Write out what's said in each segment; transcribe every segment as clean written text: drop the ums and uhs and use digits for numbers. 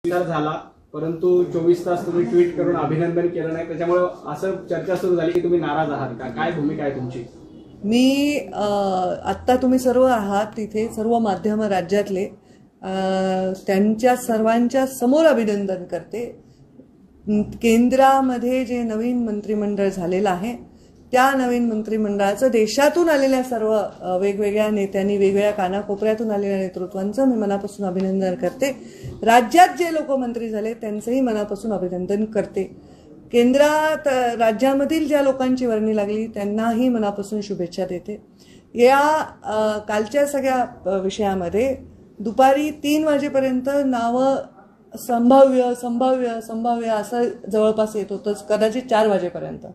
झाला, परंतु 24 तास तुम्ही ट्विट करून अभिनंदन केलं नाही, त्याच्यामुळे असं चर्चा सुरू झाली की तुम्ही नाराज आहात का? काय भूमिका आहे तुमची? मी आत्ता तुम्ही सर्व आहात तिथे, सर्व माध्यम राज्यातले, त्यांच्या सर्वांच्या समोर अभिनंदन करते. केंद्रामध्ये जे नवीन मंत्रिमंडळ झालेलं आहे त्या नवीन मंत्रिमंडळाचं देशातून आलेल्या सर्व वेगवेगळ्या नेत्यांनी, वेगवेगळ्या कानाकोपऱ्यातून आलेल्या नेतृत्वांचं मी मनापासून अभिनंदन करते. राज्यात जे लोक मंत्री झाले त्यांचंही मनापासून अभिनंदन करते. केंद्रात राज्यामधील ज्या लोकांची वर्णी लागली त्यांनाही मनापासून शुभेच्छा देते. या कालच्या सगळ्या विषयामध्ये दुपारी 3 वाजेपर्यंत नावं संभाव्य संभाव्य संभाव्य असं जवळपास येत होतं, कदाचित 4 वाजेपर्यंत.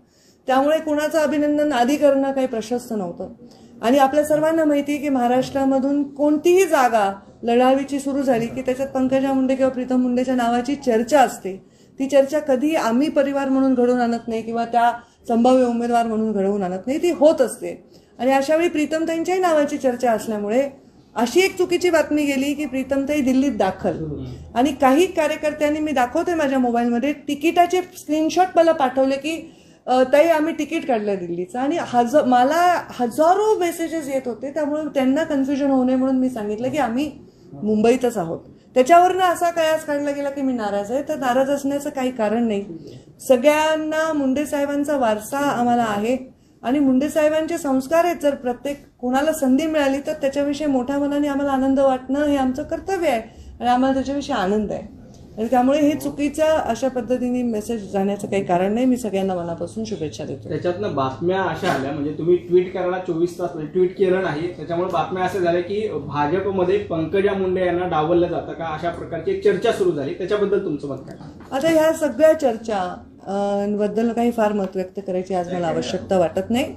त्यामुळे कुणाचं अभिनंदन आधी करणं काही प्रशस्त नव्हतं. आणि आपल्या सर्वांना माहिती आहे की महाराष्ट्रामधून कोणतीही जागा लढावीची सुरू झाली की त्याच्यात पंकजा मुंडे किंवा प्रीतम मुंडेच्या नावाची चर्चा असते. ती चर्चा कधी आम्ही परिवार म्हणून घडवून आणत नाही किंवा त्या संभाव्य उमेदवार म्हणून घडवून आणत नाही, ती होत असते. आणि अशावेळी प्रीतमताईंच्याही नावाची चर्चा असल्यामुळे अशी एक चुकीची बातमी गेली की प्रीतमताई दिल्लीत दाखल. आणि काही कार्यकर्त्यांनी, मी दाखवते माझ्या मोबाईलमध्ये, तिकिटाचे स्क्रीनशॉट मला पाठवले की ताई आम्ही तिकीट काढलं दिल्लीचं. आणि मला हजारो मेसेजेस येत होते. त्यामुळे त्यांना कन्फ्युजन होऊ नये म्हणून मी सांगितलं की आम्ही मुंबईतच आहोत. त्याच्यावरनं असा कयास काढला गेला की मी नाराज आहे. तर नाराज असण्याचं काही कारण नाही. सगळ्यांना मुंडे साहेबांचा वारसा आम्हाला आहे आणि मुंडे साहेबांचे संस्कार आहेत. जर प्रत्येक कोणाला संधी मिळाली तर त्याच्याविषयी मोठ्या मनाने आम्हाला आनंद वाटणं हे आमचं कर्तव्य आहे आणि आम्हाला त्याच्याविषयी आनंद आहे. आणि त्यामुळे हे चुकीच्या अशा पद्धतीने मेसेज जाण्याचं काही कारण नाही. मी सगळ्यांना मनापासून शुभेच्छा देतो. त्याच्यातनं बातम्या अशा आल्या, म्हणजे तुम्ही ट्विट करायला 24 तास ट्विट केलं नाही, त्याच्यामुळे बातम्या अशा झाल्या की भाजपमध्ये पंकजा मुंडे यांना डावललं जातं का, अशा प्रकारची एक चर्चा सुरू झाली. त्याच्याबद्दल तुमचं मत काय? आता ह्या सगळ्या चर्चा बद्दल काही फार मत व्यक्त करायची आज मला आवश्यकता वाटत नाही.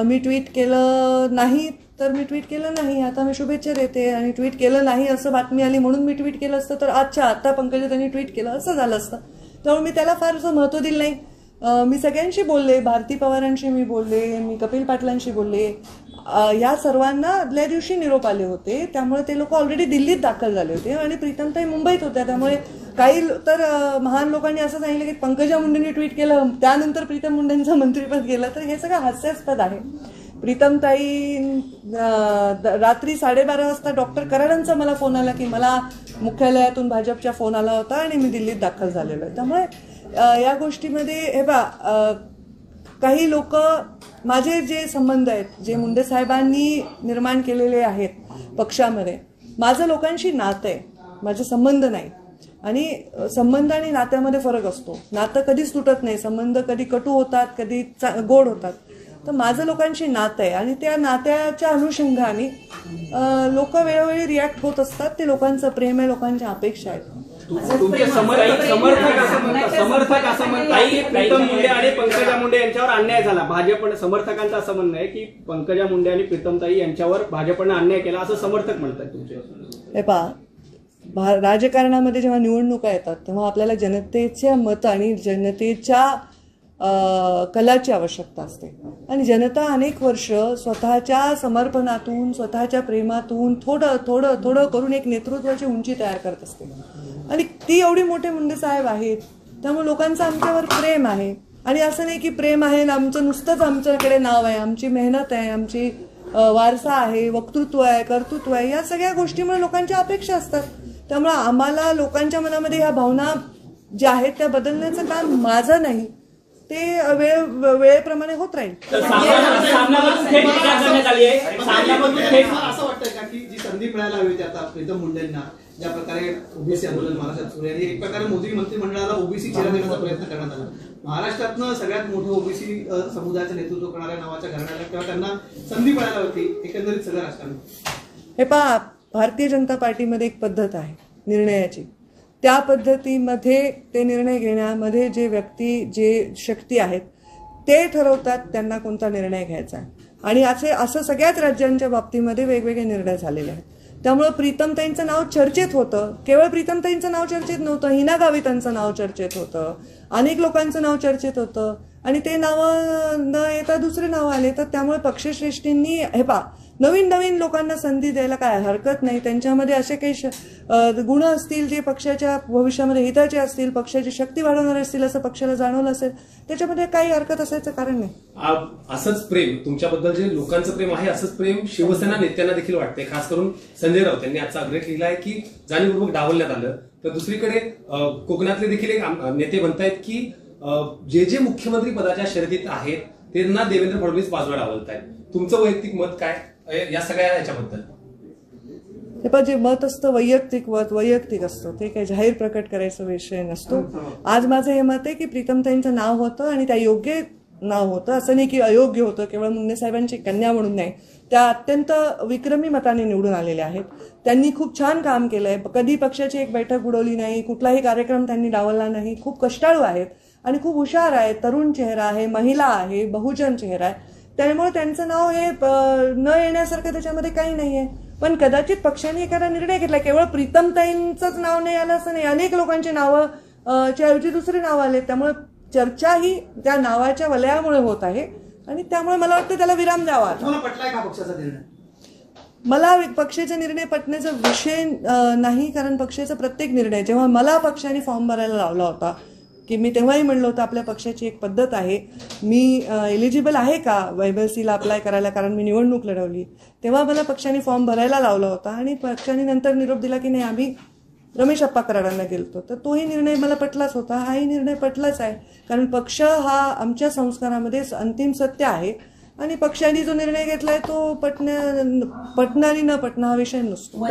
मी ट्विट केलं नाही तर मी ट्विट केलं नाही. आता मी शुभेच्छा देते. आणि ट्विट केलं नाही असं बातमी आली म्हणून मी ट्विट केलं असतं तर अच्छा आता पंकजा त्यांनी ट्विट केलं असं झालं असतं. त्यामुळे मी त्याला फारसं महत्त्व दिलं नाही. मी सगळ्यांशी बोलले, भारती पवारांशी मी बोलले, मी कपिल पाटलांशी बोलले. या सर्वांना आदल्या दिवशी निरोप आले होते. त्यामुळे ते लोक ऑलरेडी दिल्लीत दाखल झाले होते आणि प्रीतमताई मुंबईत होत्या. त्यामुळे काही तर महान लोकांनी असं सांगितलं की पंकजा मुंडेंनी ट्विट केलं त्यानंतर प्रीतम मुंडेंचं मंत्रिपद गेलं. तर हे सगळं हास्यास्पद आहे. प्रीतमताई रात्री 12:30 वाजता डॉक्टर कराडांचा मला फोन आला की मला मुख्यालयातून भाजपच्या फोन आला होता आणि मी दिल्लीत दाखल झालेलो आहे. त्यामुळे या गोष्टीमध्ये हे काही लोक, माझे जे संबंध आहेत जे मुंडे साहेबांनी निर्माण केलेले आहेत पक्षामध्ये, माझं लोकांशी नातं आहे, माझे संबंध नाही. आणि संबंध आणि नात्यामध्ये फरक असतो. नातं कधीच तुटत नाही. संबंध कधी कटू होतात, कधी गोड होतात. तर माझं लोकांशी नातं आहे आणि त्या नात्याच्या अनुषंगाने लोक वेळोवेळी रिॲक्ट होत असतात. ते लोकांचं प्रेम आहे, लोकांच्या अपेक्षा आहेत. तुमचे समर्थक असं म्हणतात की प्रीतम मुंडे आणि पंकजा मुंडे यांच्यावर अन्याय झाला. भाजप समर्थकांचं असं म्हणणं आहे की पंकजा मुंडे आणि प्रीतमताई यांच्यावर भाजपनं अन्याय केला असं समर्थक म्हणतात तुमचे. हे पहा, राजकारणामध्ये जेव्हा निवडणुका येतात तेव्हा आपल्याला जनतेचे मत आणि जनतेच्या कलाची आवश्यकता असते. आणि जनता अनेक वर्ष स्वतःच्या समर्पणातून, स्वतःच्या प्रेमातून थोडं थोडं थोडं करून एक नेतृत्वाची उंची तयार करत असते. आणि ती एवढी मोठे मुंडे साहेब आहेत. त्यामुळे लोकांचं आमच्यावर प्रेम आहे. आणि असं नाही की प्रेम आहे आमचं नुसतंच आमच्याकडे नाव आहे, आमची मेहनत आहे, आमची वारसा आहे, वक्तृत्व आहे, कर्तृत्व आहे, या सगळ्या गोष्टीमुळे लोकांच्या अपेक्षा असतात. त्यामुळे आम्हाला लोकांच्या मनामध्ये ह्या भावना ज्या आहेत त्या बदलण्याचं काम माझं नाही. ते वेळेप्रमाणे होत राहील. असं वाटतंय का की जी संधी मिळायला हवी होती आता प्रीतम मुंडेंना, ज्या प्रकारे ओबीसी आंदोलन महाराष्ट्रात सुरू आहे, एक प्रकारे मोदी मंत्रिमंडळाला ओबीसी चेहरा देण्याचा प्रयत्न करण्यात आला. महाराष्ट्रातनं सगळ्यात मोठं ओबीसी समुदायाचं नेतृत्व करणाऱ्या नावाच्या घराण्याला तेव्हा त्यांना संधी मिळायला होती एकंदरीत सगळं राजकारण. हे पहा, भारतीय जनता पार्टीमध्ये एक पद्धत आहे निर्णयाची. त्या पद्धतीमध्ये ते निर्णय घेण्यामध्ये जे व्यक्ती, जे शक्ती आहेत ते ठरवतात त्यांना कोणता निर्णय घ्यायचा. आणि असं सगळ्याच राज्यांच्या बाबतीमध्ये वेगवेगळे निर्णय झालेले आहेत. त्यामुळे प्रीतमताईंचं नाव चर्चेत होतं. केवळ प्रीतमताईंचं नाव चर्चेत नव्हतं, हिना गावितांचं नाव चर्चेत होतं, अनेक लोकांचं नाव चर्चेत होतं. आणि ते नावं न येता दुसरे नाव आले. तर त्यामुळे पक्षश्रेष्ठींनी हे नवीन नवीन लोकांना संधी द्यायला काय हरकत नाही. त्यांच्यामध्ये असे काही गुण असतील जे पक्षाच्या भविष्यामध्ये हिताचे असतील, पक्षाची शक्ती वाढवणारे असतील, असं पक्षाला जाणवलं असेल, त्याच्यामध्ये काही हरकत असायचं कारण नाही. असंच प्रेम तुमच्याबद्दल जे लोकांचं प्रेम आहे, असंच प्रेम शिवसेना नेत्यांना देखील वाटते. खास करून संजय राऊत यांनी आजचा आग्रह केला आहे की जाणीवपूर्वक डावलण्यात आलं. तर दुसरीकडे कोकणातले देखील एक नेते म्हणतायत की जे जे मुख्यमंत्री पदाच्या शर्यतीत आहेत त्यांना देवेंद्र फडणवीस बाजूला डावलत आहेत. तुमचं वैयक्तिक मत काय या सगळ्या याच्याबद्दल? हे पण जे मत असतं वैयक्तिक मत वैयक्तिक असतं, ते काही जाहीर प्रकट करायचा विषय नसतो. आज माझं हे मत आहे की प्रीतमताईंचं नाव होतं आणि त्या योग्य नाव होतं, असं नाही की अयोग्य होतं. केवळ मुंडे साहेबांची कन्या म्हणून नाही, त्या अत्यंत विक्रमी मताने निवडून आलेल्या आहेत. त्यांनी खूप छान काम केलंय. कधी पक्षाची एक बैठक उडवली नाही, कुठलाही कार्यक्रम त्यांनी डावलला नाही. खूप कष्टाळू आहेत आणि खूप हुशार आहेत. तरुण चेहरा आहे, महिला आहे, बहुजन चेहरा आहे. त्यामुळे त्यांचं नाव हे न येण्यासारखं त्याच्यामध्ये काही नाहीये. पण कदाचित पक्षाने एखादा निर्णय घेतला. केवळ प्रीतमताईंचंच नाव नाही आलं असं नाही, अनेक लोकांची नावं च्या ऐवजी दुसरे नाव आले. त्यामुळे चर्चा ही त्या नावाच्या वलयामुळे होत आहे आणि त्यामुळे मला वाटतं त्याला विराम द्यावा. तुम्हाला पटलाय का पक्षाचा निर्णय? मला पक्षाचा निर्णय पटण्याचा विषय नाही, कारण पक्षाचा प्रत्येक निर्णय, जेव्हा मला पक्षाने फॉर्म भरायला लावला होता की मी तेव्हाही म्हणलं होतं आपल्या पक्षाची एक पद्धत आहे, मी एलिजिबल आहे का वैभवसीला अप्लाय करायला, कारण मी निवडणूक लढवली. तेव्हा मला पक्षाने फॉर्म भरायला लावला होता आणि पक्षाने नंतर निरोप दिला की नाही आम्ही रमेश अप्पा कराडांना गेलतो. तर तोही निर्णय मला पटलाच होता, हाही निर्णय पटलाच आहे. कारण पक्ष हा आमच्या संस्कारामध्ये अंतिम सत्य आहे आणि पक्षाने जो निर्णय घेतलाय तो पटणारी न पटणं हा विषय नसतो.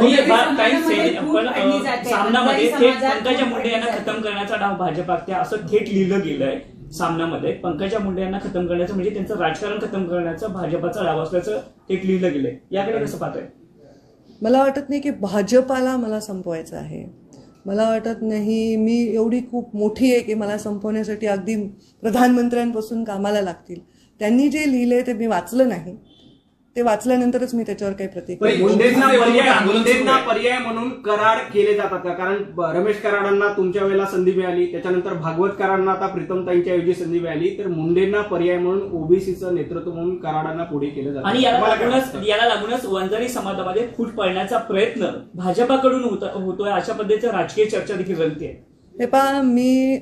सामनामध्ये थेट पंकजा मुंडे यांना खतम करण्याचा डाव भाजपा असं थेट लिहिलं गेलंय. सामनामध्ये पंकजा मुंडे यांना खतम करण्याचं म्हणजे त्यांचं राजकारण खतम करण्याचा भाजपाचा डाव असल्याचं थेट लिहिलं गेलंय. याकडे कसं पाहताय? मला वाटत नाही की भाजपाला मला संपवायचं आहे. मला वाटत नाही मी एवढी खूप मोठी आहे की मला संपवण्यासाठी अगदी प्रधानमंत्र्यांपासून कामाला लागतील. त्यांनी जे लिहिले ते मी वाचलं नाही, ते वाचल्यानंतरच मी त्याच्यावर काही प्रतिक्रिया. मुंडेंना पर्याय म्हणून कराड केले जातात का? कारण रमेश कराडांना तुमच्या वेळेला संधी मिळाली, त्याच्यानंतर भागवत कराडांना आता प्रीतमताईंच्या ऐवजी संधी मिळाली, तर मुंडेंना पर्याय म्हणून ओबीसीचं नेतृत्व म्हणून कराडांना पुढे केलं जातं. आणि याला लागूनच वंजारी समाजामध्ये फूट पडण्याचा प्रयत्न भाजपाकडून होतोय, अशा पद्धतीची राजकीय चर्चा देखील रंगते. हे पहा, मी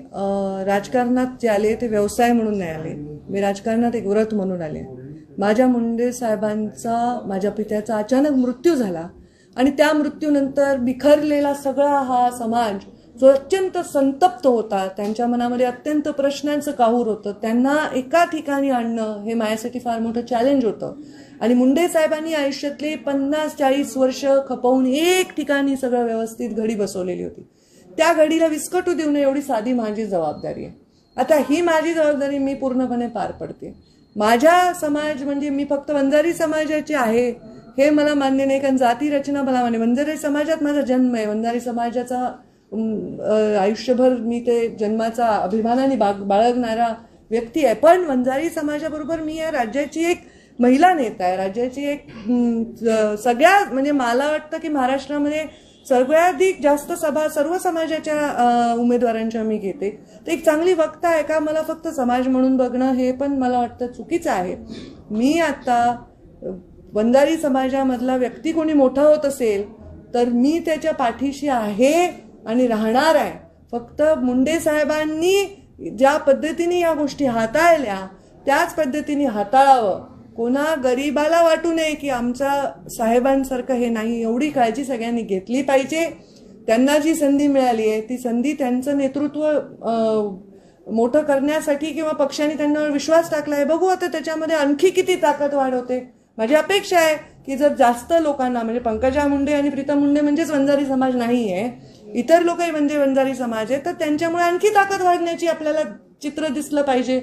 राजकारणात जे आले ते व्यवसाय म्हणून नाही आले, मी राजकारणात एक व्रत म्हणून आले. माझ्या मुंडे साहेबांचा माझ्या पित्याचा अचानक मृत्यू झाला आणि त्या मृत्यूनंतर बिखरलेला सगळा हा समाज जो अत्यंत संतप्त होता, त्यांच्या मनामध्ये अत्यंत प्रश्नांचं काहूर होतं, त्यांना एका ठिकाणी आणणं हे माझ्यासाठी फार मोठं चॅलेंज होतं. आणि मुंडे साहेबांनी आयुष्यातले 50-40 वर्ष खपवून एक ठिकाणी सगळं व्यवस्थित घडी बसवलेली होती. त्या घडीला विस्कटू देऊ नये एवढी साधी माझी जबाबदारी आहे. आता ही माझी जबाबदारी मी पूर्णपणे पार पडते. माझा समाज म्हणजे मी फक्त वंजारी समाजाची आहे हे मला मान्य नाही, कारण जाती रचना मला मान्य. वंजारी समाजात माझा जन्म आहे, वंजारी समाजाचा आयुष्यभर मी ते जन्माचा अभिमानाने बाळगणारा व्यक्ती आहे. पण वंजारी समाजाबरोबर मी या राज्याची एक महिला नेता आहे, राज्याची एक सगळ्या म्हणजे मला वाटतं की महाराष्ट्रामध्ये सगळ्याधिक जास्त सभा सर्व समाजाच्या उमेदवारांच्या मी घेते. तर एक चांगली वक्ता आहे का मला फक्त समाज म्हणून बघणं हे पण मला वाटतं चुकीचं आहे. मी आता वंजारी समाजामधला व्यक्ती कोणी मोठा होत असेल तर मी त्याच्या पाठीशी आहे आणि राहणार आहे. फक्त मुंडे साहेबांनी ज्या पद्धतीने या गोष्टी हाताळल्या त्याच पद्धतीने हाताळावं. कोणा गरीबाला वाटू नये की आमच्या साहेबांसारखं हे नाही, एवढी काळजी सगळ्यांनी घेतली पाहिजे. त्यांना जी संधी मिळाली आहे ती संधी त्यांचं नेतृत्व मोठं करण्यासाठी किंवा पक्षाने त्यांच्यावर विश्वास टाकला आहे. बघू आता त्याच्यामध्ये आणखी किती ताकद वाढवते. माझी अपेक्षा आहे की जर जास्त लोकांना म्हणजे पंकजा मुंडे आणि प्रीतम मुंडे म्हणजेच वंजारी समाज नाही आहे, इतर लोकही म्हणजे वंजारी समाज आहे, तर त्यांच्यामुळे आणखी ताकद वाढण्याची आपल्याला चित्र दिसलं पाहिजे.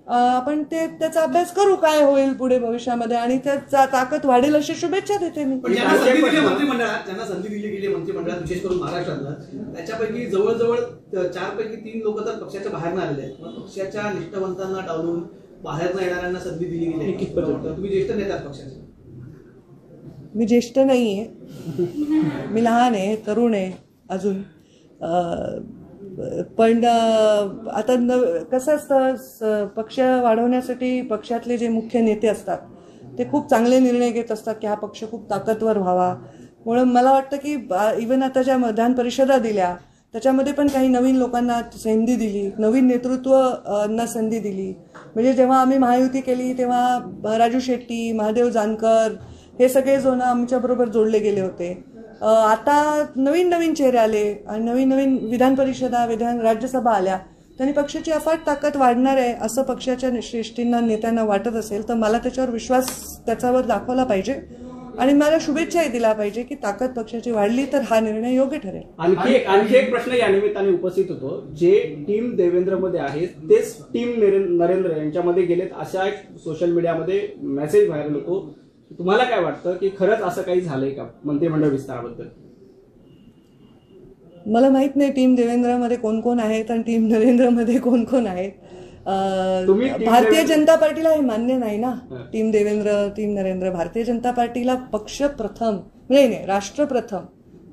आपण त्याचा अभ्यास करू काय होईल पुढे भविष्यामध्ये आणि त्याचा ताकद वाढेल अशी शुभेच्छा देते मी. ज्यांना संधी दिली गेली मंत्रिमंडळात विशेष करून महाराष्ट्रातलं, त्याच्यापैकी जवळजवळ 4 पैकी 3 लोक तर पक्षाच्या बाहेरनं आलेले आहेत. पक्षाच्या निष्ठावंतांना डावलून बाहेरनं येणाऱ्यांना संधी दिली गेली. तुम्ही ज्येष्ठ नेतात पक्षाचे? मी ज्येष्ठ नाहीये, मी लहान आहे, तरुण आहे अजून. पण आता कसं असतं, पक्ष वाढवण्यासाठी पक्षातले जे मुख्य नेते असतात ते खूप चांगले निर्णय घेत असतात की हा पक्ष खूप ताकदवर व्हावा. म्हणून मला वाटतं की इव्हन आता ज्या विधान परिषदा दिल्या त्याच्यामध्ये पण काही नवीन लोकांना संधी दिली, नवीन नेतृत्वांना संधी दिली. म्हणजे जेव्हा आम्ही महायुती केली तेव्हा राजू शेट्टी, महादेव जानकर हे सगळे जण आमच्याबरोबर जोडले गेले होते. आता नवीन नवीन चेहरे आले आणि नवीन नवीन विधान परिषदा, राज्यसभा आल्या, त्यांनी पक्षाची अफाट ताकद वाढणार आहे असं पक्षाच्या श्रेष्ठींना, नेत्यांना वाटत असेल तर मला त्याच्यावर विश्वास त्याच्यावर दाखवला पाहिजे आणि मला शुभेच्छाही दिला पाहिजे की ताकद पक्षाची वाढली तर हा निर्णय योग्य ठरेल. आणखी एक प्रश्न या निमित्ताने उपस्थित होतो. जे टीम देवेंद्रमध्ये आहेत तेच टीम नरेंद्र यांच्यामध्ये गेलेत अशा एक सोशल मीडियामध्ये मेसेज व्हायरल होतो. तुम्हाला काय वाटतं की खरंच असं काही झालंय का मंत्रिमंडळ विस्ताराबद्दल? मला माहित नाही टीम देवेंद्रमध्ये कोण कोण आहेत आणि टीम नरेंद्रमध्ये कोण कोण आहेत. भारतीय जनता पार्टीला हे मान्य नाही ना. Team Devendra, team Narendra. भारतीय जनता पार्टीला पक्ष प्रथम, नाही राष्ट्र प्रथम,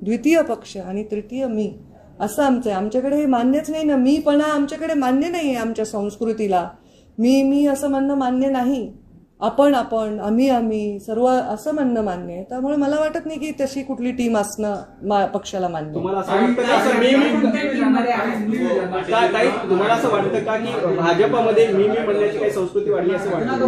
द्वितीय पक्ष आणि तृतीय मी असं आमचं आहे. आमच्याकडे हे मान्यच नाही ना. मीपणा आमच्याकडे मान्य नाही आहे. आमच्या संस्कृतीला मी असं म्हणणं मान्य नाही. आपण आम्ही सर्व असं म्हणणं मान्य आहे. त्यामुळे मला वाटत नाही की तशी कुठली टीम असणं पक्षाला मान्य. तुम्हाला असं वाटतं का की भाजपमध्ये मी म्हणण्याची काही संस्कृती वाढली असं वाटतं?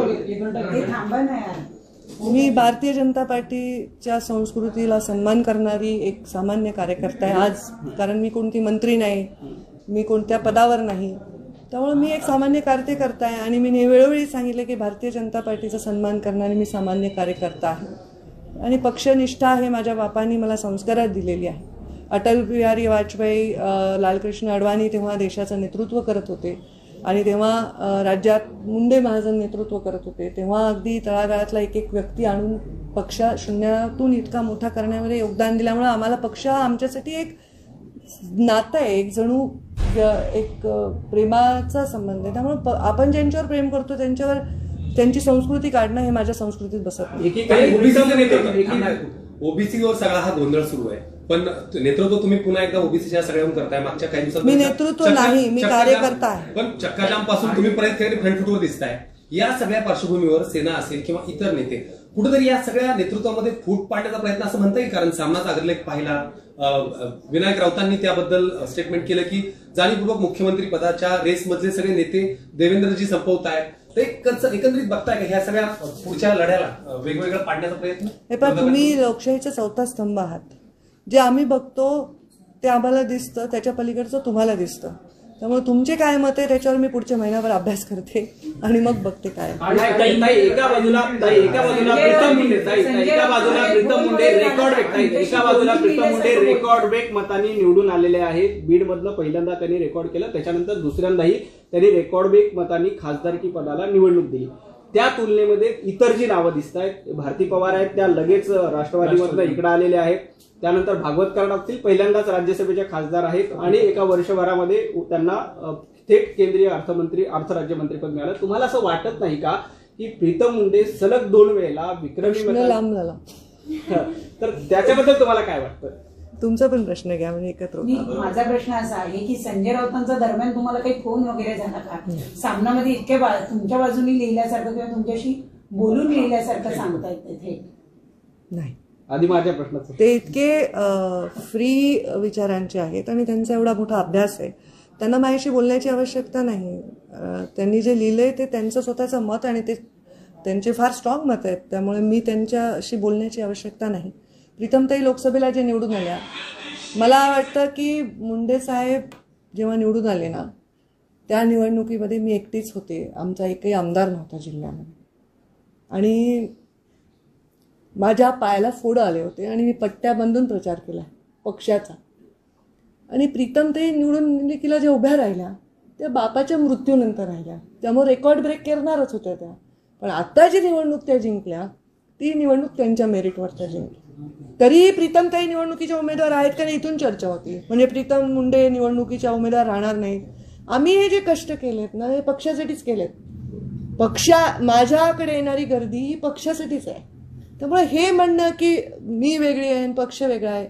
मी भारतीय जनता पार्टीच्या संस्कृतीला सन्मान करणारी एक सामान्य कार्यकर्ता आहे आज. कारण मी कोणती मंत्री नाही, मी कोणत्या पदावर नाही. त्यामुळे मी एक सामान्य कार्यकर्ता आहे आणि मी वेळोवेळी सांगितले की भारतीय जनता पार्टीचा सन्मान करणारी मी सामान्य कार्यकर्ता आहे आणि पक्षनिष्ठा हे माझ्या बापांनी मला संस्कारात दिलेली आहे. अटल बिहारी वाजपेयी, लालकृष्ण अडवाणी तेव्हा देशाचं नेतृत्व करत होते आणि तेव्हा राज्यात मुंडे महाजन नेतृत्व करत होते. तेव्हा अगदी तळागाळातला एक एक व्यक्ती आणून पक्ष शून्यातून इतका मोठा करण्यामध्ये योगदान दिल्यामुळे आम्हाला पक्ष आमच्यासाठी एक नातं आहे, एक जणू एक प्रेमाचा संबंध आहे. त्यामुळे आपण ज्यांच्यावर प्रेम करतो त्यांच्यावर त्यांची संस्कृती काढणं हे माझ्या संस्कृतीत बसत नाही. ओबीसीवर सगळा हा गोंधळ सुरू आहे, पण नेतृत्व तुम्ही पुन्हा एकदा ओबीसीच्या सगळ्यांवर करताय. मागच्या काही दिवसात मी नेतृत्व नाही, मी कार्यकर्ता आहे. पण चक्काजाम पासून तुम्ही प्रयत्न फ्रंट फुटवर दिसताय. या सगळ्या पार्श्वभूमीवर सेना असेल किंवा इतर नेते कुठेतरी या सगळ्या नेतृत्वामध्ये फूट पाडण्याचा प्रयत्न असं म्हणता येईल. कारण सामनाचा अग्रलेख पाहिला, विनायक राऊतांनी त्याबद्दल स्टेटमेंट केलं की जाणीवपूर्वक मुख्यमंत्री पदाच्या रेसमधले सगळे नेते देवेंद्रजी संपवत आहेत. ते एकंदरीत बघताय का ह्या सगळ्या पुढच्या लढ्याला वेगवेगळं पाडण्याचा प्रयत्न? हे पण तुम्ही लोकशाहीचा चौथा स्तंभ आहात. जे आम्ही बघतो ते आम्हाला दिसतं, त्याच्या पलीकडचं तुम्हाला दिसतं. त्यामुळे तुमचे काय मत आहे त्याच्यावर मी पुढच्या महिन्याभर अभ्यास करते आणि मग बघते काय. एका बाजूला प्रीतम मुंडे रेकॉर्ड ब्रेक मतांनी निवडून आलेले आहेत. बीडमधलं पहिल्यांदा त्यांनी रेकॉर्ड केलं, त्याच्यानंतर दुसऱ्यांदाही त्यांनी रेकॉर्ड ब्रेक मतांनी खासदारकी पदाला निवडणूक दिली. त्या तुलनेमध्ये इतर जी नावं दिसत आहेत, भारती पवार आहेत, त्या लगेच राष्ट्रवादीमधनं इकडे आलेल्या आहेत. त्यानंतर भागवत कराड असतील, पहिल्यांदाच राज्यसभेचे खासदार आहेत आणि एका वर्षभरामध्ये त्यांना थेट केंद्रीय अर्थ राज्यमंत्रीपद मिळालं. तुम्हाला असं वाटत नाही का की प्रीतम मुंडे सलग 2 वेळेला विक्रमी लांब झाला? तर त्याच्याबद्दल तुम्हाला काय वाटतं? तुमचा पण प्रश्न घ्या म्हणजे एकत्र. माझा प्रश्न असा आहे की संजय राऊतांचा दरम्यान तुम्हाला काही फोन वगैरे झाला का? सामनामध्ये इतके तुमच्या बाजूनी लिहिल्यासारखं किंवा तुमच्याशी बोलून लिहिल्यासारखं सांगता येते ते नाही. आधी माझ्या प्रश्नाचं ते इतके फ्री विचारांचे आहेत आणि त्यांचा एवढा मोठा अभ्यास आहे, त्यांना माझ्याशी बोलण्याची आवश्यकता नाही. त्यांनी जे लिहिलंय ते त्यांचं स्वतःचं मत आणि ते त्यांचे फार स्ट्रॉंग मत आहेत. त्यामुळे मी त्यांच्याशी बोलण्याची आवश्यकता नाही. प्रीतमताई लोकसभेला जे निवडून आल्या, मला वाटतं की मुंडे साहेब जेव्हा निवडून आले ना त्या निवडणुकीमध्ये मी एकटीच होते. आमचा एकही आमदार नव्हता जिल्ह्यामध्ये आणि माझ्या पायाला फोड आले होते आणि मी पट्ट्या बांधून प्रचार केला पक्षाचा. आणि प्रीतमताई निवडणुकीला जे उभ्या राहिल्या त्या बापाच्या मृत्यूनंतर राहिल्या, त्यामुळे रेकॉर्ड ब्रेक करणारच होत्या त्या. पण आता जी निवडणूक त्या जिंकल्या ती निवडणूक त्यांच्या मेरिटवर त्या जिंकल्या. तरीही प्रीतमताई निवडणुकीच्या उमेदवार आहेत का नाही इथून चर्चा होती. म्हणजे प्रीतम मुंडे निवडणुकीच्या उमेदवार राहणार नाहीत. आम्ही हे जे कष्ट केलेत ना हे पक्षासाठीच केलेत. माझ्याकडे येणारी गर्दी ही पक्षासाठीच आहे. त्यामुळे हे म्हणणं की मी वेगळी आहे पक्ष वेगळा आहे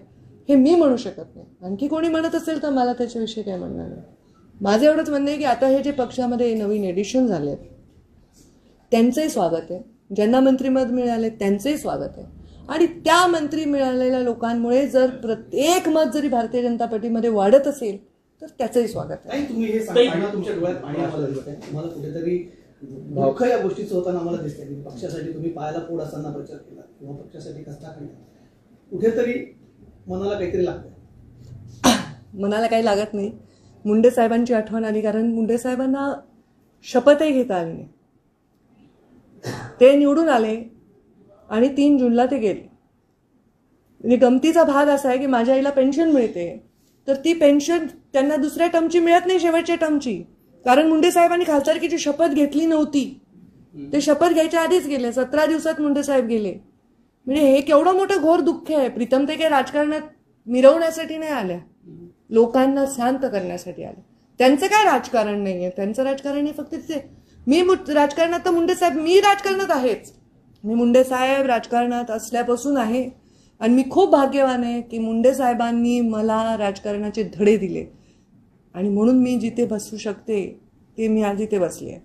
हे मी म्हणू शकत नाही. आणखी कोणी म्हणत असेल तर मला त्याच्याविषयी काय म्हणणं नाही. माझं एवढंच म्हणणं आहे की आता हे जे पक्षामध्ये नवीन एडिशन झाले त्यांचंही स्वागत आहे. ज्यांना मंत्रिपद मिळाले त्यांचंही स्वागत आहे. आणि त्या मंत्री मिळालेल्या लोकांमुळे जर प्रत्येक मत जरी भारतीय जनता पार्टीमध्ये वाढत असेल तर त्याचंही स्वागत आहे. ताई, तुम्ही हे सांगताना तुमच्या डोळ्यात पाणी आम्हाला दिसत आहे. तुम्हाला कुठेतरी दुःख या गोष्टीचं होताना आम्हाला दिसतंय की पक्षासाठी तुम्ही पायाला पोड असताना प्रचार केला किंवा पक्षासाठी कष्टा काढला, कुठेतरी मनाला काहीतरी लागतंय. मनाला काही लागत नाही. मुंडे साहेबांची आठवण आली, कारण मुंडे साहेबांना शपथही घेता आली नाही. ते निवडून आले आणि 3 जूनला ते गेले. म्हणजे गमतीचा भाग असा आहे की माझ्या आईला पेन्शन मिळते, तर ती पेन्शन त्यांना दुसऱ्या टर्मची मिळत नाही, शेवटच्या टर्मची, कारण मुंडे साहेबांनी खासदारकीची शपथ घेतली नव्हती. ते शपथ घ्यायच्या आधीच गेले. 17 दिवसात मुंडे साहेब गेले. म्हणजे हे केवढं मोठं घोर दुःख आहे. प्रीतम ते काही राजकारणात मिरवण्यासाठी नाही आल्या, लोकांना शांत करण्यासाठी आल्या. त्यांचं काय राजकारण नाहीये, त्यांचं राजकारण हे फक्त ते. मी राजकारणात तर मुंडे साहेब, मी राजकारणात आहेच, मी मुंडे साहेब राजकारणात असल्यापासून आहे. आणि मी खूप भाग्यवान आहे की मुंडे साहेबांनी मला राजकारणाचे धडे दिले आणि म्हणून मी जिथे बसू शकते ते मी आज इथे बसले आहे.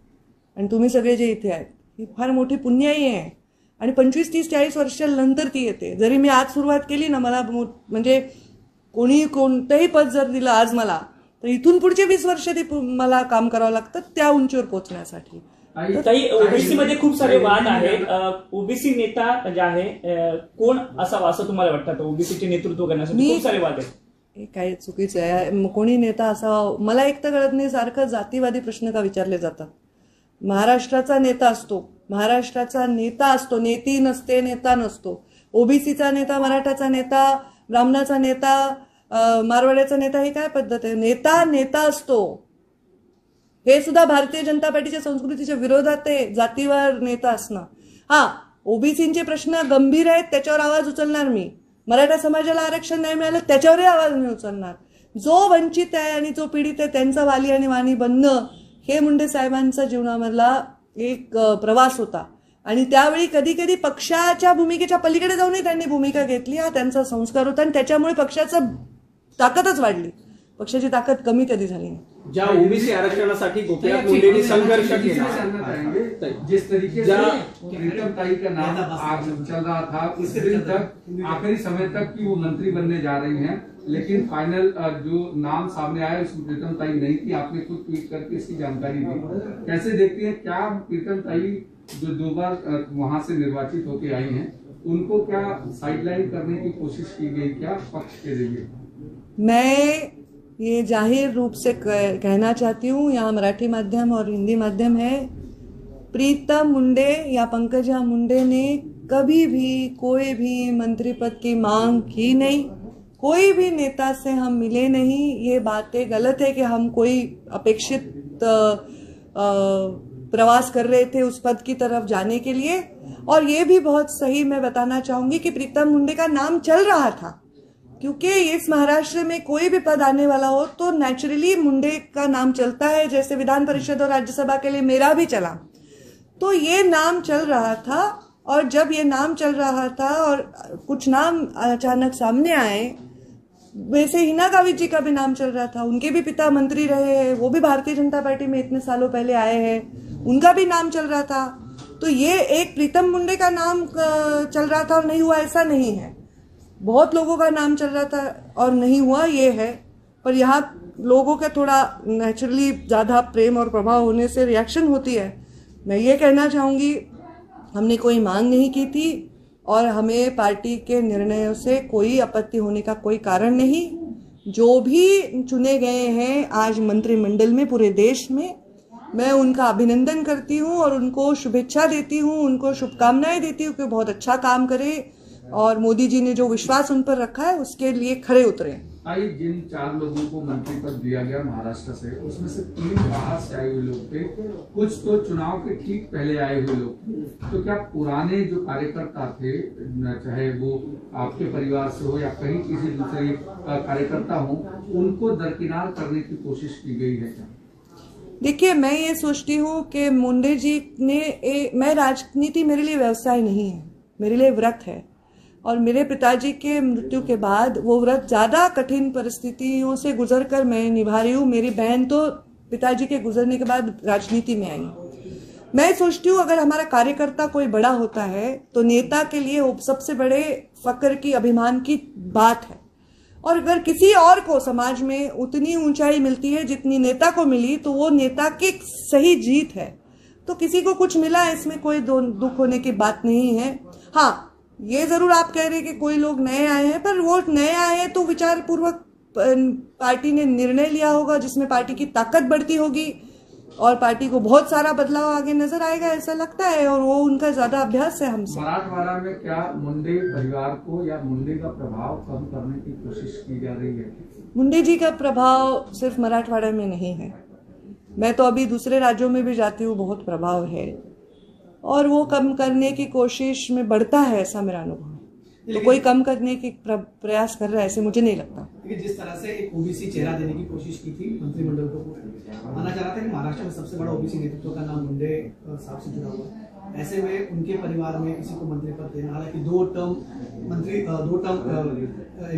आणि तुम्ही सगळे जे इथे आहेत ही फार मोठी पुण्याई आहे. आणि 25, 30, 40 वर्षांनंतर ती येते. जरी मी आज सुरुवात केली ना, मला म्हणजे कोणी कोणतंही पद जर दिलं आज मला, तर इथून पुढचे 20 वर्ष ते मला काम करावं लागतं त्या उंचीवर पोहोचण्यासाठी. ताई, ओबीसी मध्ये खूप सारे वाद आहेत. ओबीसी नेता जे आहे कोण असावा असं तुम्हाला वाटतं? ओबीसीचे नेतृत्व करण्यासाठी खूप सारे वाद आहेत. हे काय चुकीचं आहे. कोणी नेता असावा मला एक तर कळत नाही. सारखं जातीवादी प्रश्न का विचारले जातात? महाराष्ट्राचा नेता असतो, महाराष्ट्राचा नेता असतो, नेती नसते, नेता नसतो. ओबीसीचा नेता, मराठाचा नेता, ब्राह्मणाचा नेता, मारवाड्याचा नेता, हे काय पद्धत आहे? नेता नेता असतो. हे सुद्धा भारतीय जनता पार्टीच्या संस्कृतीच्या विरोधात आहे, जातीवर नेता असणं. हा, ओबीसीचे प्रश्न गंभीर आहेत, त्याच्यावर आवाज उचलणार मी. मराठा समाजाला आरक्षण नाही मिळालं त्याच्यावरही आवाज मी उचलणार. जो वंचित आहे आणि जो पीडित आहे त्यांचा वाली आणि वाणी बनणं हे मुंडे साहेबांचा जीवनामधला एक प्रवास होता. आणि त्यावेळी कधी कधी पक्षाच्या भूमिकेच्या पलीकडे जाऊनही त्यांनी भूमिका घेतली. हा त्यांचा संस्कार होता आणि त्याच्यामुळे पक्षाचं ताकदच वाढली. पक्षाची ताकद कमी कधी झाली नाही. ज्या ओबीसी आरक्षणासाठी गोपीनाथ मुंडेंनी संघर्ष केला, जिस तरीके से प्रीतम ताई का नाम चल रहा था उस दिन तक, आखिरी समय तक कि वो मंत्री बनने जा रही हैं, लेकिन फाइनल जो नाम सामने आया उसमें प्रीतम ताई नहीं थी. आपने खुद ट्वीट करके इसकी जानकारी दी. कैसे देखते हैं, क्या प्रीतम ताई जो 2 बार वहां से निर्वाचित होकर आई हैं, उनको क्या साइडलाइन करने की कोशिश की गई क्या पक्ष के जरिए? मैं ये जाहिर रूप से कहना चाहती हूँ, यहाँ मराठी माध्यम और हिंदी माध्यम है, प्रीतम मुंडे या पंकजा मुंडे ने कभी भी कोई भी मंत्री पद की मांग की नहीं. कोई भी नेता से हम मिले नहीं. ये बातें गलत है कि हम कोई अपेक्षित प्रवास कर रहे थे उस पद की तरफ जाने के लिए. और ये भी बहुत सही मैं बताना चाहूंगी कि प्रीतम मुंडे का नाम चल रहा था, क्योंकि इस महाराष्ट्र में कोई भी पद आने वाला हो तो नेचुरली मुंडे का नाम चलता है. जैसे विधान परिषद और राज्यसभा के लिए मेरा भी चला, तो ये नाम चल रहा था. और जब ये नाम चल रहा था और कुछ नाम अचानक सामने आए, वैसे हिना गावित जी का भी नाम चल रहा था. उनके भी पिता मंत्री रहे हैं, वो भी भारतीय जनता पार्टी में इतने सालों पहले आए हैं, उनका भी नाम चल रहा था. तो ये एक प्रीतम मुंडे का नाम चल रहा था और नहीं हुआ ऐसा नहीं है. बहुत लोगों का नाम चल रहा था और नहीं हुआ ये है. पर यहाँ लोगों का थोड़ा नेचुरली ज़्यादा प्रेम और प्रभाव होने से रिएक्शन होती है. मैं ये कहना चाहूँगी, हमने कोई मांग नहीं की थी और हमें पार्टी के निर्णयों से कोई आपत्ति होने का कोई कारण नहीं. जो भी चुने गए हैं आज मंत्रिमंडल में पूरे देश में, मैं उनका अभिनंदन करती हूँ और उनको शुभेच्छा देती हूँ, उनको शुभकामनाएं देती हूँ कि बहुत अच्छा काम करे और मोदी जी ने जो विश्वास उन पर रखा है उसके लिए खड़े उतरे. आई, जिन 4 लोगों को मंत्री पद दिया गया महाराष्ट्र से, उसमें से 3 बाहर से आए हुए लोग थे, कुछ तो चुनाव के ठीक पहले आए हुए लोग. तो क्या पुराने जो कार्यकर्ता थे, चाहे वो आपके परिवार से हो या कहीं किसी दूसरे कार्यकर्ता हो, उनको दरकिनार करने की कोशिश की गई है क्या? देखिए, मैं ये सोचती हूँ कि मुंडे जी ने मैं राजनीति मेरे लिए व्यवसाय नहीं है, मेरे लिए व्रत है. और मेरे पिताजी के मृत्यु के बाद वो व्रत ज़्यादा कठिन परिस्थितियों से गुजरकर मैं निभा रही हूँ. मेरी बहन तो पिताजी के गुजरने के बाद राजनीति में आई. मैं सोचती हूँ अगर हमारा कार्यकर्ता कोई बड़ा होता है तो नेता के लिए वो सबसे बड़े फक्र की, अभिमान की बात है। और अगर किसी और को समाज में उतनी ऊंचाई मिलती है जितनी नेता को मिली तो वो नेता की सही जीत है। तो किसी को कुछ मिला, इसमें कोई दुख होने की बात नहीं है। हाँ, ये जरूर आप कह रहे हैं कि कोई लोग नए आए हैं, पर वो नए आए हैं तो विचार पूर्वक पार्टी ने निर्णय लिया होगा जिसमें पार्टी की ताकत बढ़ती होगी और पार्टी को बहुत सारा बदलाव आगे नजर आएगा, ऐसा लगता है। और वो उनका ज्यादा अभ्यास है हमसे। मराठवाड़ा में क्या मुंडे परिवार को या मुंडे का प्रभाव कम करने की कोशिश की जा रही है? मुंडे जी का प्रभाव सिर्फ मराठवाड़ा में नहीं है, मैं तो अभी दूसरे राज्यों में भी जाती हूँ, बहुत प्रभाव है और वो कम करने की कोशिश में बढ़ता है, ऐसा मेरा अनुभव है। तो कोई कम करने की प्रयास कर रहा है ऐसे मुझे नहीं लगता। जिस तरह से एक ओबीसी चेहरा देने की कोशिश की थी मंत्रिमंडल को, माना जा रहा था कि महाराष्ट्र में सबसे बड़ा ओबीसी नेतृत्व का नाम मुंडे साहब से जुड़ा हुआ। ऐसे में उनके परिवार में किसी को मंत्री पद देना, हालांकि दो टर्म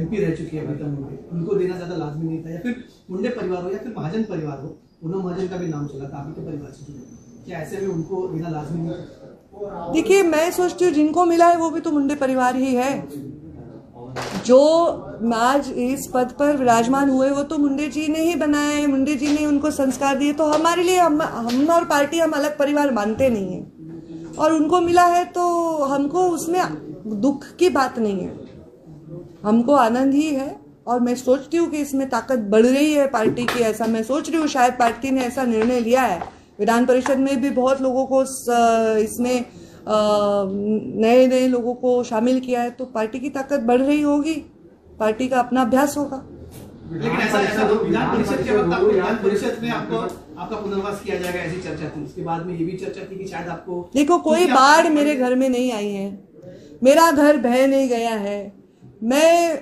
MP रह चुकी है प्रीतम मुंडे, उनको देना ज्यादा लाजमी नहीं था। या फिर मुंडे परिवार हो या फिर महाजन परिवार हो, पूनम महाजन का भी नाम चला था आपके परिवार से जुड़े, क्या ऐसे में उनको देना लाजमी नहीं था? देखिए, मैं सोचती हूँ जिनको मिला है वो भी तो मुंडे परिवार ही है। जो आज इस पद पर विराजमान हुए वो तो मुंडे जी ने ही बनाए हैं, मुंडे जी ने उनको संस्कार दिए। तो हमारे लिए हम और पार्टी हम अलग परिवार मानते नहीं हैं और उनको मिला है तो हमको उसमें दुख की बात नहीं है, हमको आनंद ही है। और मैं सोचती हूँ कि इसमें ताकत बढ़ रही है पार्टी की, ऐसा मैं सोच रही हूँ। शायद पार्टी ने ऐसा निर्णय लिया है, विधान परिषद में भी बहुत लोगों को इसमें नए नए लोगों को शामिल किया है, तो पार्टी की ताकत बढ़ रही होगी, पार्टी का अपना अभ्यास होगा। लेकिन ऐसा विधान परिषद के वक्त आपको विधान परिषद में आपका पुनर्वास किया जाएगा ऐसी चर्चा थी। उसके बाद में ये भी चर्चा थी कि शायद आपको, देखो, कोई बाढ़ मेरे घर में नहीं आई है, मेरा घर बह नहीं गया है, मैं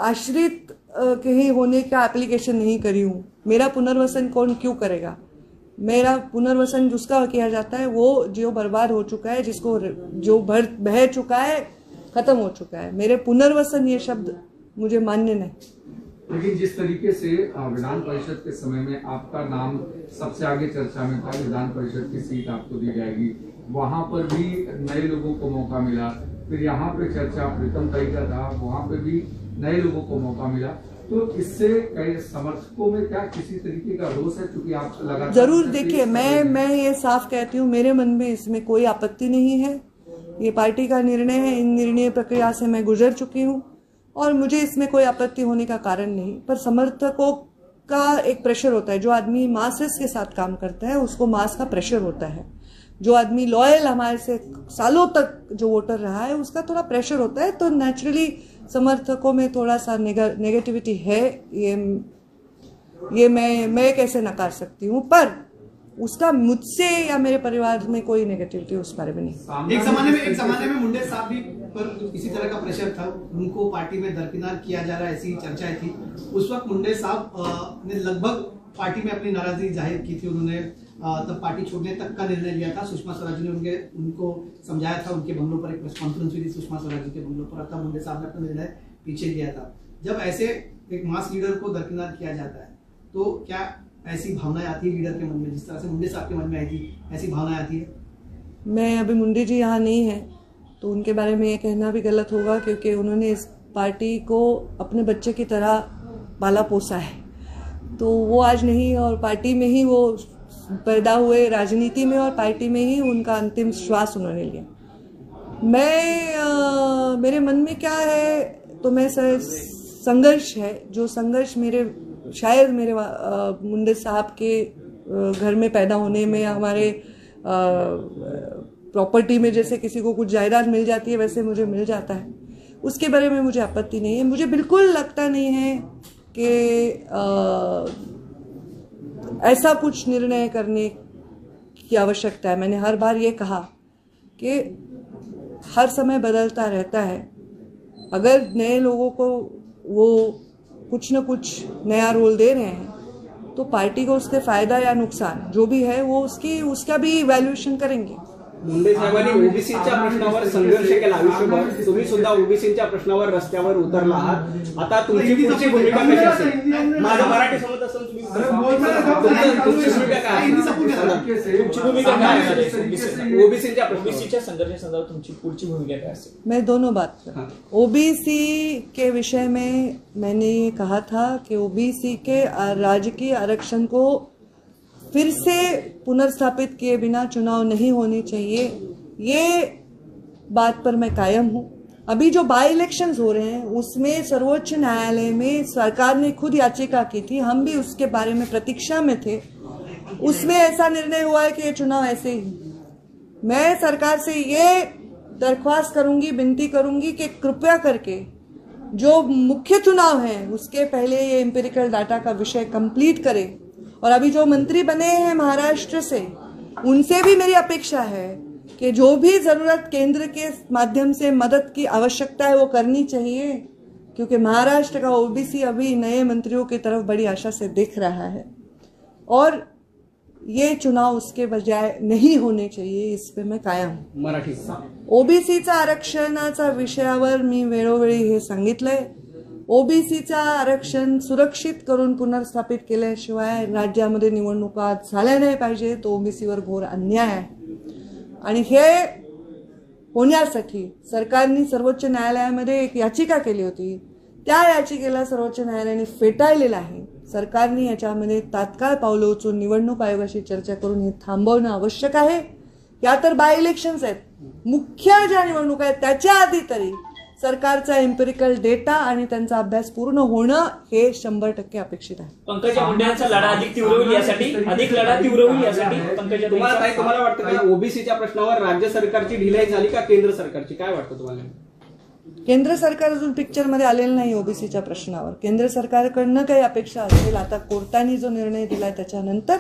आश्रित कहीं होने का एप्लीकेशन नहीं करी हूँ। मेरा पुनर्वसन कौन क्यों करेगा? मेरा पुनर्वसन जिसका किया जाता है वो जो बर्बाद हो चुका है, जिसको जो बह चुका है, खत्म हो चुका है। मेरे पुनर्वसन ये शब्द मुझे मान्य नहीं। लेकिन जिस तरीके से विधान परिषद के समय में आपका नाम सबसे आगे चर्चा में था, विधान परिषद की सीट आपको दी जाएगी, वहां पर भी नए लोगों को मौका मिला। फिर यहाँ पे चर्चा प्रीतम ताई का था, वहां पे भी नए लोगों को मौका मिला। तो इससे कई समर्थकों में क्या किसी तरीके का रोष है? क्योंकि आप लगातार जरूर देखिए, मैं ये साफ कहती हूँ, मेरे मन में इसमें कोई आपत्ति नहीं है। ये पार्टी का निर्णय है, इन निर्णय प्रक्रिया से मैं गुजर चुकी हूँ और मुझे इसमें कोई आपत्ति होने का कारण नहीं। पर समर्थकों का एक प्रेशर होता है, जो आदमी मासेस के साथ काम करता है उसको मास का प्रेशर होता है। जो आदमी लॉयल हमारे से सालों तक जो वोटर रहा है उसका थोड़ा प्रेशर होता है, तो नेचुरली समर्थकों में थोड़ा सा नेगेटिविटी है। ये मैं कैसे नकार सकती हूँ, पर उसका मुझसे या मेरे परिवार में कोई नेगेटिविटी उस बारे में नहीं। एक जमाने में मुंडे साहब भी पर इसी तरह का प्रेशर था, उनको पार्टी में दरकिनार किया जा रहा है, ऐसी चर्चाएं थी। उस वक्त मुंडे साहब ने लगभग पार्टी में अपनी नाराजगी जाहिर की थी। उन्होंने तब पार्टी छोड़ने तक का निर्णय लिया था। सुषमा स्वराज ने उनको समझाया था, उनके बंगलों पर एक प्रेस कॉन्फ्रेंस हुई थी सुषमा स्वराज जी के बंगलों पर, तब मुंडे साहब ने अपना निर्णय पीछे लिया था। जब ऐसे एक मास लीडर को दरकिनार किया जाता है तो क्या ऐसी भावनाएं आती है लीडर के मन में, जिस तरह से मुंडे साहब के मन में आई थी, ऐसी भावनाएं आती है? मैं अभी मुंडे जी यहाँ नहीं है तो उनके बारे में ये कहना भी गलत होगा, क्योंकि उन्होंने इस पार्टी को अपने बच्चे की तरह पाला पोसा है। तो वो आज नहीं, और पार्टी में ही वो पैदा हुए, राजनीति में और पार्टी में ही उनका अंतिम श्वास उन्होंने लिया। मेरे मन में क्या है, तो मैं संघर्ष है, जो संघर्ष शायद मेरे मुंडे साहब के घर में पैदा होने में, हमारे प्रॉपर्टी में जैसे किसी को कुछ जायदाद मिल जाती है वैसे मुझे मिल जाता है, उसके बारे में मुझे आपत्ति नहीं है। मुझे बिल्कुल लगता नहीं है कि ऐसा कुछ निर्णय करने की आवश्यकता है। मैंने हर बार ये कहा कि हर समय बदलता रहता है। अगर नए लोगों को वो कुछ न कुछ नया रोल दे रहे हैं तो पार्टी को उससे फायदा या नुकसान जो भी है वो उसका भी इवैल्यूएशन करेंगे। मुंडे साहेबांनी ओबीसीच्या प्रश्नावर संघर्ष केला आयुष्यभर. तुम्ही सुद्धा ओबीसीच्या प्रश्नावर रस्त्यावर उतरला आहात. आता तुमची पुढची भूमिका कशी असेल? माझं मराठी समजत असेल तुम्ही तुमची भूमिका काय तुमची भूमिका काय असेल? ओबीसीच्या संघर्षासंदर्भात तुमची पुढची भूमिका काय असेल? मैं दोनों बात करूं. ओबीसी के विषय में मैंने ये कहा था कि ओबीसी के राजकीय आरक्षण को फिर से पुनर्स्थापित किए बिना चुनाव नहीं होने चाहिए, ये बात पर मैं कायम हूँ. अभी जो बाई इलेक्शंस हो रहे हैं उसमें सर्वोच्च न्यायालय में सरकार ने खुद याचिका की थी, हम भी उसके बारे में प्रतीक्षा में थे. उसमें ऐसा निर्णय हुआ है कि ये चुनाव ऐसे ही. मैं सरकार से ये दरख्वास्त करूंगी, विनती करूंगी कि कृपया करके जो मुख्य चुनाव है उसके पहले ये एम्पिरिकल डाटा का विषय कंप्लीट करे. और अभी जो मंत्री बने हैं महाराष्ट्र से, उनसे भी मेरी अपेक्षा है कि जो भी जरूरत केंद्र के माध्यम से मदद की आवश्यकता है वो करनी चाहिए, क्योंकि महाराष्ट्र का ओबीसी अभी नए मंत्रियों की तरफ बड़ी आशा से देख रहा है और ये चुनाव उसके बजाय नहीं होने चाहिए. इस पे मैं कायम हूं. मराठी ओबीसीचा आरक्षणाचा विषयावर मी वेळोवेळी हे सांगितलंय. ओबीसीचा आरक्षण सुरक्षित करून पुनर्स्थापित केल्याशिवाय राज्यामध्ये निवडणुका झाल्या नाही पाहिजे. तो ओबीसीवर घोर अन्याय आहे आणि हे होण्यासाठी सरकारने सर्वोच्च न्यायालयामध्ये एक याचिका केली होती. त्या याचिकेला सर्वोच्च न्यायालयाने फेटाळलेलं आहे. सरकारने याच्यामध्ये तात्काळ पावलं उचलून निवडणूक आयोगाशी चर्चा करून हे थांबवणं आवश्यक आहे. या तर बाय इलेक्शन्स आहेत. मुख्य ज्या निवडणुका आहेत त्याच्या आधी तरी सरकारचा एम्पिरिकल डेटा आणि त्यांचा अभ्यास पूर्ण होणं हे 100% अपेक्षित आहे. पंकजा मुंडेंचा लढा अधिक तीव्र होईल यासाठी पंकजा, तुम्हाला वाटतं का ओबीसीच्या प्रश्नावर राज्य सरकारची ढिलाई झाली का केंद्र सरकारची? काय वाटतं तुम्हाला? केंद्र सरकार अजून पिक्चरमध्ये आलेलं नाही ओबीसीच्या प्रश्नावर. केंद्र सरकारकडनं काही अपेक्षा असेल आता कोर्टाने जो निर्णय दिलाय त्याच्यानंतर,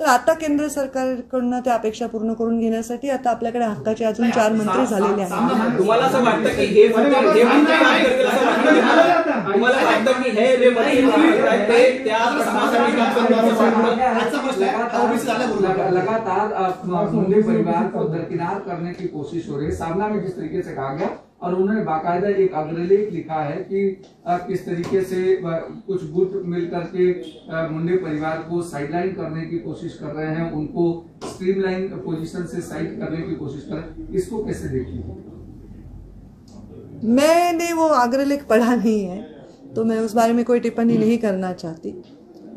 तर आता केंद्र सरकारकडनं त्या अपेक्षा पूर्ण करून घेण्यासाठी आता आपल्याकडे हक्काचे अजून 4 मंत्री झालेले आहेत. तुम्हाला असं वाटतं की हे मंत्री काम करतील असं वाटतं? तुम्हाला वाटतं की हे जे मंत्री ते त्या प्रश्नासाठी काम करतील असं वाटतं? आजचा प्रश्न आहे ओबीसी झाल्याबरोबर लगातार मुंडे परिवार को दरकिनार करने की कोशिश हो रही है. सामना में जिस तरीके से कहा गया और उन्होंने बाकायदा एक अग्रलेख लिखा है कि किस तरीके से कुछ गुट मिलकर के मुंडे परिवार को साइडलाइन करने की कोशिश कर रहे हैं, उनको स्ट्रीमलाइन पोजीशन से साइड करने की कोशिश कर रहे हैं. इसको कैसे देखिए? मैंने वो अग्रलेख पढ़ा नहीं है तो मैं उस बारे में कोई टिप्पणी नहीं करना चाहती.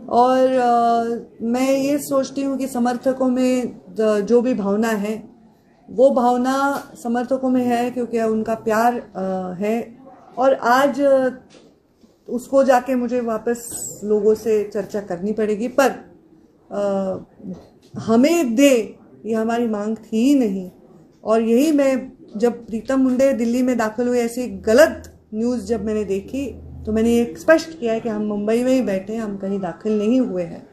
और मैं ये सोचती हूँ कि समर्थकों में जो भी भावना है वो भावना समर्थकों में है क्योंकि उनका प्यार है. और आज उसको जाके मुझे वापस लोगों से चर्चा करनी पड़ेगी. पर हमें दे ये हमारी मांग थी ही नहीं. और यही मैं जब प्रीतम मुंडे दिल्ली में दाखिल हुए ऐसी गलत न्यूज़ जब मैंने देखी तो मैंने ये स्पष्ट किया है कि हम मुंबई में ही बैठे हैं, हम कहीं दाखिल नहीं हुए हैं.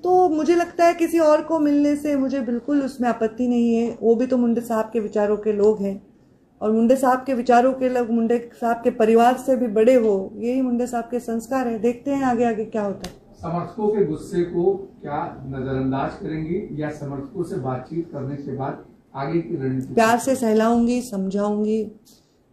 तो मुझे लगता है किसी और को मिलने से मुझे बिल्कुल उसमें आपत्ति नहीं है. वो भी तो मुंडे साहब के विचारों के लोग हैं और मुंडे साहब के विचारों के लोग मुंडे साहब के परिवार से भी बड़े हो, यही मुंडे साहब के संस्कार है. देखते हैं आगे आगे क्या होता है. समर्थकों के गुस्से को क्या नजरअंदाज करेंगी या समर्थकों से बातचीत करने के बाद आगे की रणनीति? प्यार से सहलाऊंगी, समझाऊंगी.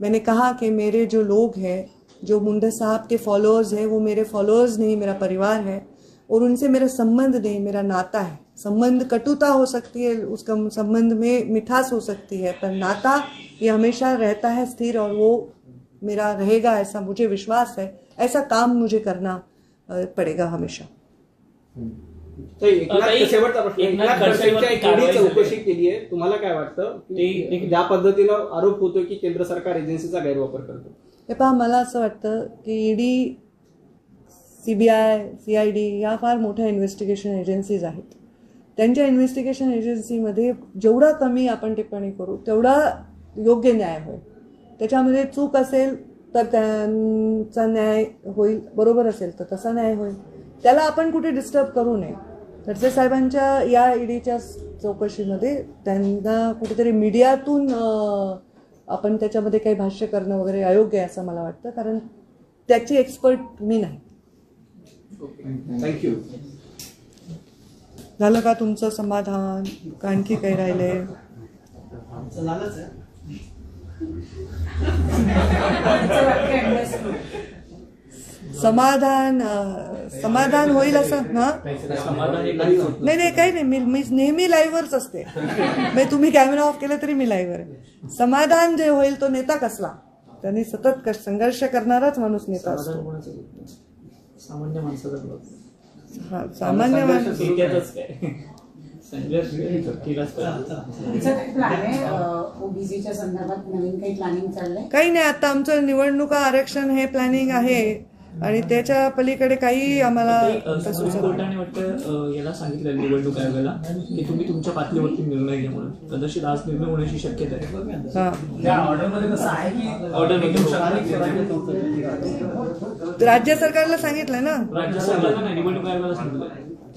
मैंने कहा कि मेरे जो लोग हैं, जो मुंडे साहब के फॉलोअर्स हैं, वो मेरे फॉलोअर्स नहीं, मेरा परिवार है और उनसे मेरा संबंध नहीं, मेरा नाता है. संबंध कटुता हो सकती है, उसका संबंध में मिठास हो सकती है, पर नाता ये हमेशा रहता है स्थिर और वो मेरा रहेगा, ऐसा मुझे विश्वास है. ऐसा काम मुझे करना पडेगा हमेशा. शेवटचा प्रश्न, एकनाथ खडसेंच्या एवढी चौकशी केली आहे, तुम्हाला काय वाटतं ज्या पद्धतीनं आरोप होतोय की केंद्र सरकार एजन्सीचा गैरवापर करतो? हे पहा, मला असं वाटतं की ईडी, सीबीआय, सीआयडी या फार मोठ्या इन्व्हेस्टिगेशन एजन्सीज आहेत. त्यांच्या इन्व्हेस्टिगेशन एजन्सीमध्ये जेवढा कमी आपण टिप्पणी करू तेवढा योग्य न्याय होईल. त्याच्यामध्ये चूक असेल तर त्यांचा न्याय होईल, बरोबर असेल तर तसा न्याय होईल. त्याला आपण कुठे डिस्टर्ब करू नये. खडसे साहेबांच्या या ईडीच्या चौकशीमध्ये त्यांना कुठेतरी मीडियातून आपण त्याच्यामध्ये काही भाष्य करणं वगैरे अयोग्य आहे असं मला वाटतं, कारण त्याची एक्सपर्ट मी नाही. थँक्यू. झालं का तुमचं समाधान? का आणखी काही राहिलंय? झालंच आहे. त्यांचं वाक्य understood. समाधान होईल असं हा समाधान हे नाही काही नाही. मी नेहमी लाईव्हवरच असते. म्हणजे तुम्ही कॅमेरा ऑफ केला तरी मी लाईव्हवर आहे. समाधान जे होईल तो नेता कसला, त्यांनी सतत संघर्ष करणाराच माणूस नेता असतो. सामान्य माणसाचा हा सामान्य माणूस इतिहासच काय संघर्ष केलाच पाहिजे. तुमचं काही प्लॅन आहे ओबीसीच्या संदर्भात, नवीन काही प्लॅनिंग चाललंय? काही नाही. आता आमचं निवडणुका आरक्षण हे प्लॅनिंग आहे आणि त्याच्या पलीकडे काही आम्हाला सुप्रीम कोर्टाने वाटतं याला सांगितलं निवडणूक आयोगाला की तुम्ही तुमच्या पातळीवरती निर्णय घ्या म्हणून. कदाचित आज निर्णय होण्याची शक्यता आहे. त्या ऑर्डरमध्ये कसं आहे की राज्य सरकारला सांगितलंय ना. राज्य सरकारला नाही, निवडणूक आयोगाला सांगितलं.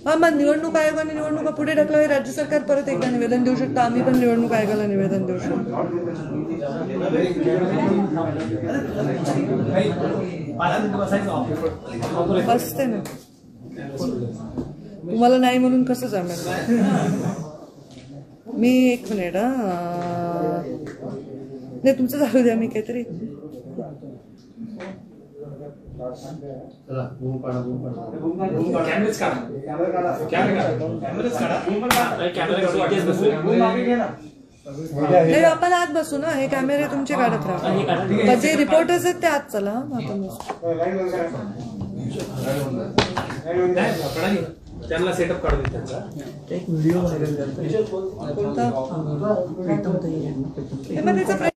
हा मग निवडणूक आयोगाने निवडणुका पुढे ढकलावी. राज्य सरकार परत एकदा निवेदन देऊ शकतं. आम्ही पण निवडणूक आयोगाला निवेदन देऊ शकतो. असते ना. तुम्हाला नाही म्हणून कसं जमेल. मी एक मिनिट नाही तुमचं चालू द्या. मी काहीतरी नाही आपण आत बसू ना. हे कॅमेरे तुमचे काढत राहा. जे रिपोर्टर्स आहेत ते आत चला. त्यांना सेटअप काढून त्यांचा एक व्हिडिओ व्हायरल कोणता